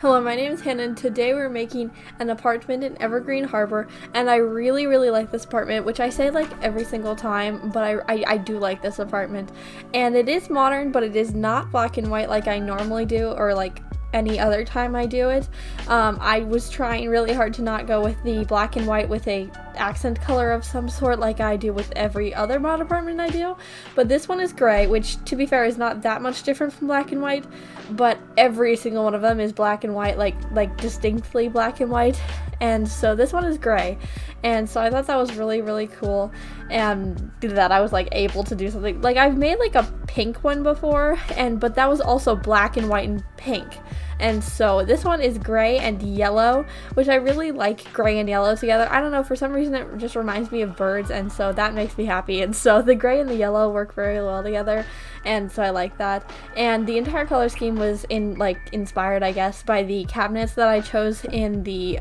Hello, my name is Hannah, and today we're making an apartment in Evergreen Harbor, and I really like this apartment, which I say like every single time, but I do like this apartment. And it is modern, but it is not black and white like I normally do, or like any other time I do it. I was trying really hard to not go with the black and white with a accent color of some sort like I do with every other mod apartment I do, but this one is gray, which to be fair is not that much different from black and white, but every single one of them is black and white, like distinctly black and white, and so this one is gray, and so I thought that was really cool, and that I was like able to do something. Like I've made like a pink one before, but that was also black and white and pink. And so this one is gray and yellow, which I really like gray and yellow together. I don't know, for some reason it just reminds me of birds, and so that makes me happy. And so the gray and the yellow work very well together, and so I like that. And the entire color scheme was inspired, I guess, by the cabinets that I chose in the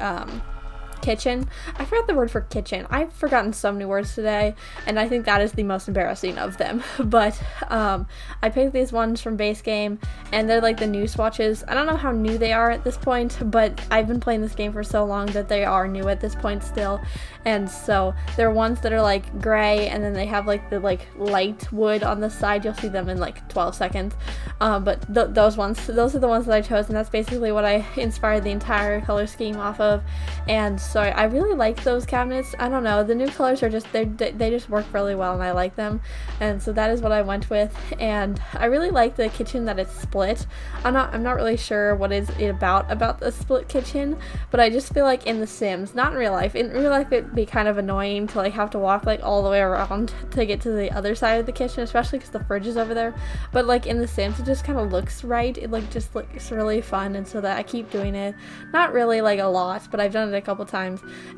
kitchen. I forgot the word for kitchen. I've forgotten so many words today, and I think that is the most embarrassing of them. But I picked these ones from base game, and they're like the new swatches. I don't know how new they are at this point, but I've been playing this game for so long that they are new at this point still. And so they're ones that are like gray, and then they have like the light wood on the side. You'll see them in like 12 seconds. But those are the ones that I chose, and that's basically what I inspired the entire color scheme off of. And so I really like those cabinets. I don't know, the new colors are just, they just work really well, and I like them, and so that is what I went with. And I really like the kitchen that it's split. I'm not really sure what is it about the split kitchen, but I just feel like in The Sims, not in real life, it'd be kind of annoying to like have to walk like all the way around to get to the other side of the kitchen, especially because the fridge is over there. But like in The Sims, it just kind of looks right. It like just looks really fun, and so that I keep doing it. Not really like a lot, but I've done it a couple times,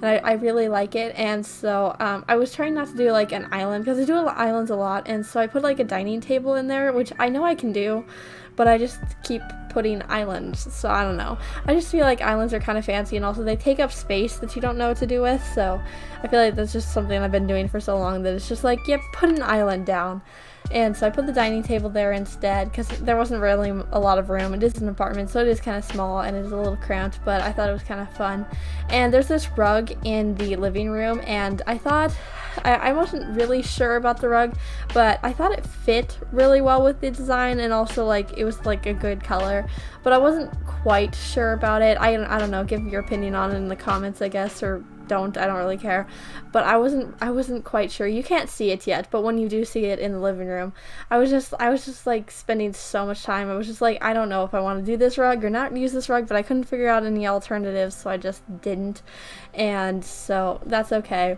and I really like it. And so I was trying not to do like an island, because I do islands a lot, and so I put like a dining table in there, which I know I can do, but I just keep putting islands, so I don't know. I just feel like islands are kind of fancy, and also they take up space that you don't know what to do with, so I feel like that's just something I've been doing for so long that it's just like, yep, put an island down. And so I put the dining table there instead, because there wasn't really a lot of room. It is an apartment, so it is kind of small, and it is a little cramped, but I thought it was kind of fun. And there's this rug in the living room, and I thought, I wasn't really sure about the rug, but I thought it fit really well with the design, and also like it was like a good color, but I wasn't quite sure about it. I don't know, give your opinion on it in the comments, I guess, or don't. I don't really care, but I wasn't quite sure. You can't see it yet, but when you do see it in the living room, I was just like spending so much time. I was just like, I don't know if I want to do this rug or not use this rug, but I couldn't figure out any alternatives, so I just didn't, and so that's okay.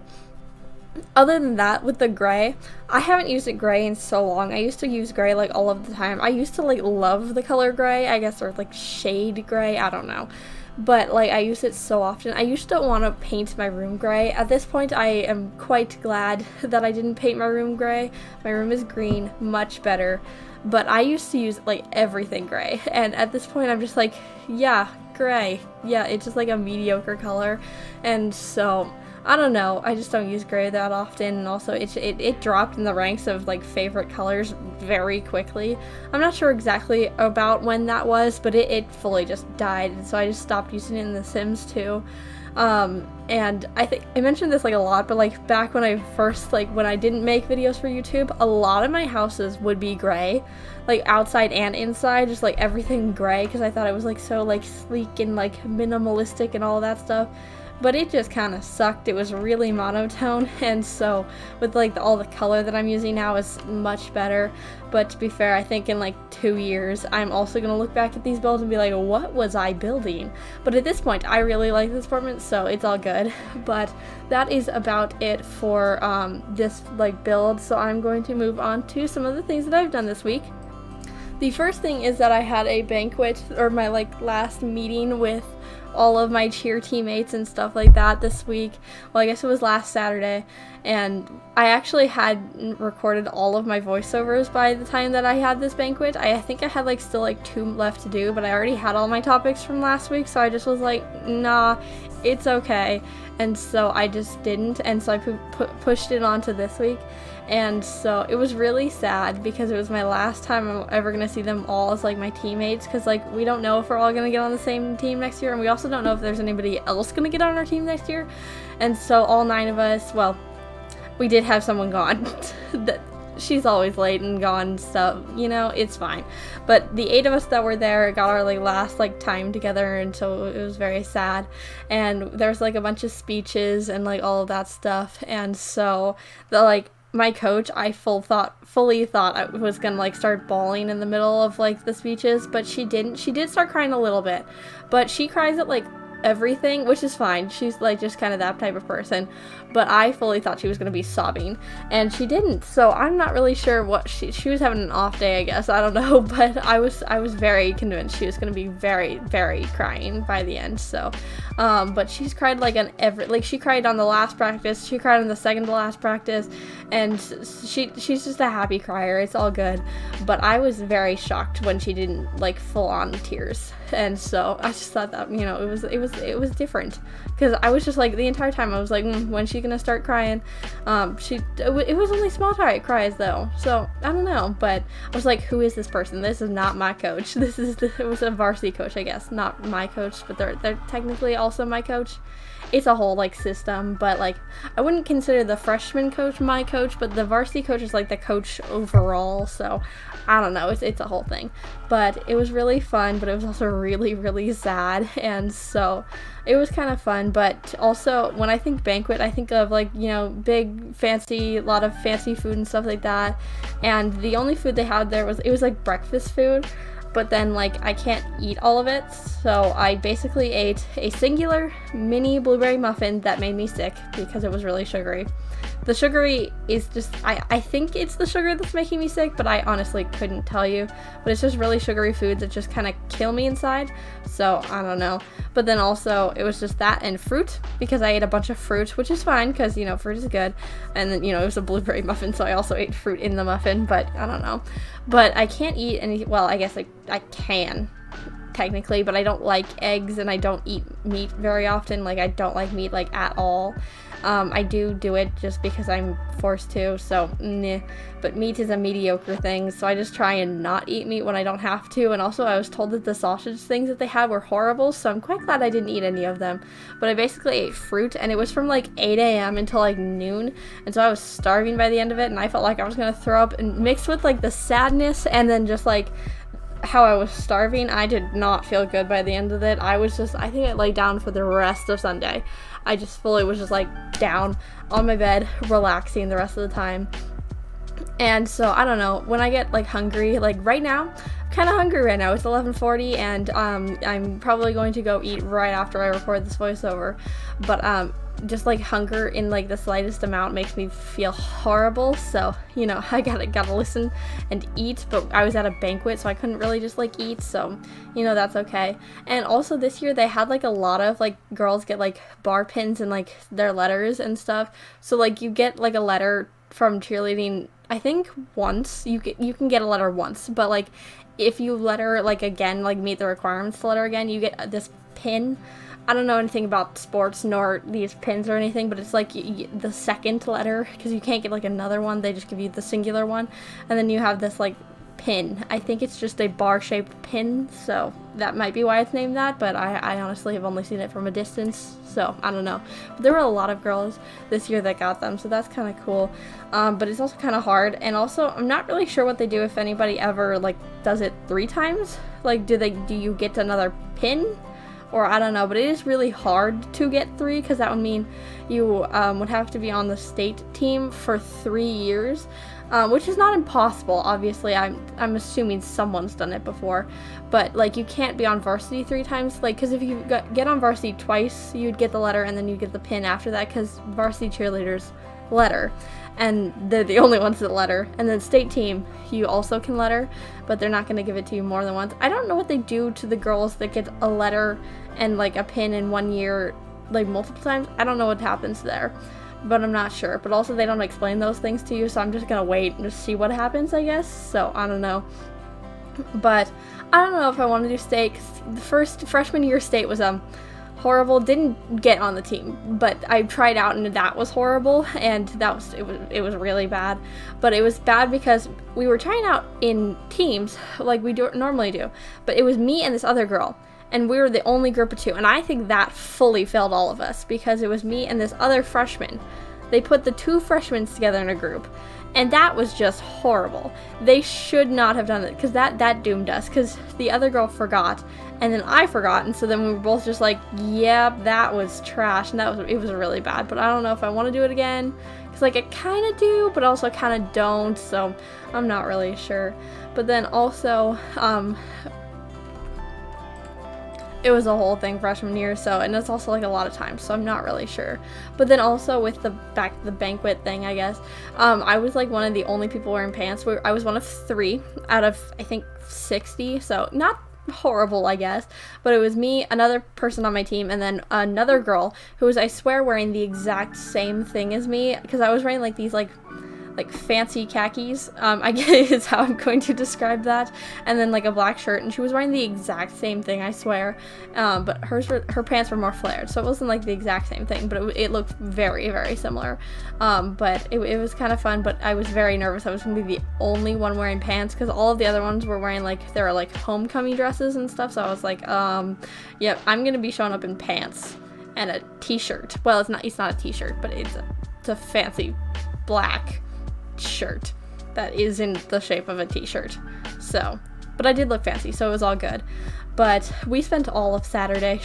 Other than that, with the gray, I haven't used it gray in so long. I used to use gray like all of the time. I used to like love the color gray, I guess, or like shade gray, I don't know. But like I use it so often. I used to want to paint my room gray. At this point, I am quite glad that I didn't paint my room gray. My room is green, much better. But I used to use like everything gray, and at this point I'm just like, yeah, gray. Yeah, it's just like a mediocre color, and so I don't know, I just don't use gray that often, and also it dropped in the ranks of like favorite colors very quickly. I'm not sure exactly about when that was, but it fully just died, and so I just stopped using it in The Sims 2. And I think I mentioned this like a lot, but like back when I first, like when I didn't make videos for YouTube, a lot of my houses would be gray, like outside and inside, just like everything gray, because I thought it was like so like sleek and like minimalistic and all that stuff. But it just kind of sucked. It was really monotone, and so with like all the color that I'm using now is much better. But to be fair, I think in like 2 years I'm also gonna look back at these builds and be like, what was I building? But at this point I really like this apartment, so it's all good. But that is about it for this like build, so I'm going to move on to some of the things that I've done this week. The first thing is that I had a banquet, or my like last meeting with all of my cheer teammates and stuff like that this week. Well, I guess it was last Saturday, and I actually had recorded all of my voiceovers by the time that I had this banquet. I think I had like still like 2 left to do, but I already had all my topics from last week, so I just was like, nah, it's okay. And so I just didn't, and so I pushed it onto this week. And so it was really sad because it was my last time I'm ever going to see them all as like my teammates, because like we don't know if we're all going to get on the same team next year, and we also don't know if there's anybody else going to get on our team next year. And so all 9 of us, well, we did have someone gone. She's always late and gone, so you know, it's fine. But the 8 of us that were there got our like last like time together, and so it was very sad. And there's like a bunch of speeches and like all of that stuff, and so the like my coach, I fully thought I was gonna like start bawling in the middle of like the speeches, but she didn't. She did start crying a little bit, but she cries at like everything, which is fine. She's like just kind of that type of person. But I fully thought she was gonna be sobbing, and she didn't. So I'm not really sure what she was having an off day, I guess. I don't know, but I was very convinced she was gonna be very, very crying by the end. So, but she's cried like on she cried on the last practice. She cried on the second to last practice, and she's just a happy crier. It's all good. But I was very shocked when she didn't like full on tears, and so I just thought that, you know, it was different, because I was just like the entire time I was like, when's she gonna start crying? It was only small cries though, so I don't know, but I was like, who is this person? This is not my coach. It was a varsity coach, I guess, not my coach, but they're technically also my coach. It's a whole like system, but like I wouldn't consider the freshman coach my coach, but the varsity coach is like the coach overall, so I don't know, it's a whole thing. But it was really fun, but it was also really, really sad, and so it was kind of fun. But also when I think banquet, I think of like, you know, big fancy, lot of fancy food and stuff like that, and the only food they had there was like breakfast food. But then like I can't eat all of it, so I basically ate a singular mini blueberry muffin that made me sick because it was really sugary. The sugary is just, I think it's the sugar that's making me sick, but I honestly couldn't tell you. But it's just really sugary foods that just kind of kill me inside, so I don't know. But then also it was just that and fruit, because I ate a bunch of fruit, which is fine because, you know, fruit is good. And then, you know, it was a blueberry muffin, so I also ate fruit in the muffin, but I don't know. But I can't eat any, well, I guess I can technically, but I don't like eggs, and I don't eat meat very often. Like I don't like meat like at all. I do it just because I'm forced to, so nah. But meat is a mediocre thing, so I just try and not eat meat when I don't have to. And also I was told that the sausage things that they had were horrible, so I'm quite glad I didn't eat any of them. But I basically ate fruit, and it was from like 8 a.m. until like noon, and so I was starving by the end of it, and I felt like I was gonna throw up, and mixed with like the sadness and then just like how I was starving, I did not feel good by the end of it. I think I laid down for the rest of Sunday. I just fully was just like down on my bed, relaxing the rest of the time. And so I don't know, when I get like hungry, like right now, I'm kind of hungry right now. It's 11:40, and I'm probably going to go eat right after I record this voiceover. But just like hunger in like the slightest amount makes me feel horrible, so you know, I gotta listen and eat. But I was at a banquet, so I couldn't really just like eat, so you know, that's okay. And also this year they had like a lot of like girls get like bar pins and like their letters and stuff, so like you get like a letter from cheerleading, I think once, you can get a letter once, but like if you letter like again, like meet the requirements to letter again, you get this pin. I don't know anything about sports nor these pins or anything, but it's like the second letter, because you can't get like another one, they just give you the singular one, and then you have this like pin. I think it's just a bar-shaped pin, so that might be why it's named that, but I honestly have only seen it from a distance, so I don't know. But there were a lot of girls this year that got them, so that's kind of cool. But it's also kind of hard, and also I'm not really sure what they do if anybody ever like does it 3 times. Like do you get another pin? Or I don't know, but it is really hard to get 3, because that would mean you would have to be on the state team for 3 years, which is not impossible. Obviously, I'm assuming someone's done it before, but like you can't be on varsity 3 times. Like, because if you get on varsity twice, you'd get the letter and then you'd get the pin after that, because varsity cheerleaders letter, and they're the only ones that letter. And then state team, you also can letter, but they're not going to give it to you more than once. I don't know what they do to the girls that get a letter and like a pin in 1 year like multiple times. I don't know what happens there, but I'm not sure. But also they don't explain those things to you, so I'm just gonna wait and just see what happens, I guess. So I don't know, but I don't know if I want to do state, 'cause the first freshman year state was horrible. Didn't get on the team, but I tried out and that was horrible, and it was really bad. But it was bad because we were trying out in teams like we normally do, but it was me and this other girl, and we were the only group of 2, and I think that fully failed all of us because it was me and this other freshman. They put the 2 freshmen together in a group, and that was just horrible. They should not have done it, because that doomed us, because the other girl forgot, and then I forgot, and so then we were both just like, yep, that was trash, and it was really bad. But I don't know if I want to do it again, because like I kind of do, but also kind of don't, so I'm not really sure. But then also, it was a whole thing freshman year, so, and it's also like a lot of time, so I'm not really sure. But then also with the banquet thing, I guess, I was like one of the only people wearing pants. I was one of 3 out of, I think, 60, so not horrible, I guess. But it was me, another person on my team, and then another girl who was, I swear, wearing the exact same thing as me, because I was wearing like these like fancy khakis, I guess is how I'm going to describe that, and then like a black shirt, and she was wearing the exact same thing, I swear, but her pants were more flared, so it wasn't like the exact same thing, but it looked very, very similar. But it was kind of fun, but I was very nervous. I was going to be the only one wearing pants, because all of the other ones were wearing like, they were like homecoming dresses and stuff, so I was like, yep, I'm going to be showing up in pants and a t-shirt. Well, it's not a t-shirt, but it's a fancy black shirt that is in the shape of a t-shirt. So, but I did look fancy, so it was all good. But we spent all of Saturday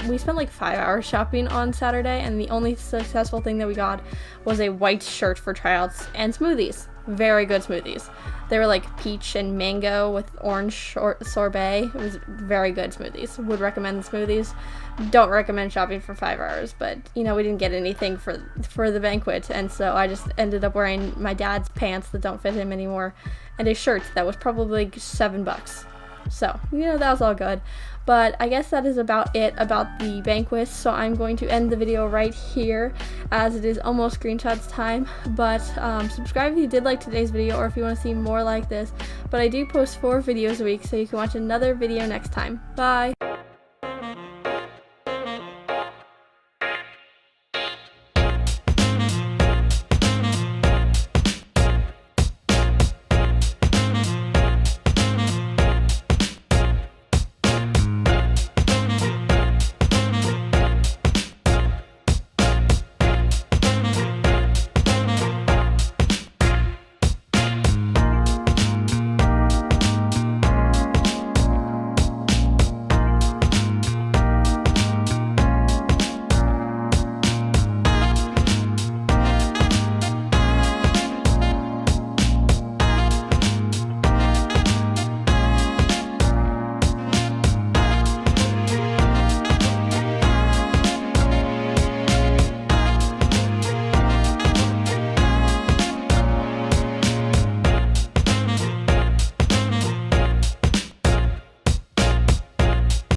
we spent like 5 hours shopping on Saturday, and the only successful thing that we got was a white shirt for tryouts and smoothies. Very good smoothies. They were like peach and mango with orange sorbet. It was very good smoothies. Would recommend the smoothies. Don't recommend shopping for 5 hours, but you know, we didn't get anything for the banquet, and so I just ended up wearing my dad's pants that don't fit him anymore, and a shirt that was probably like $7. So, you know, that was all good. But I guess that is about it about the banquet, so I'm going to end the video right here, as it is almost screenshots time. But subscribe if you did like today's video, or if you want to see more like this. But I do post 4 videos a week, so you can watch another video next time. Bye!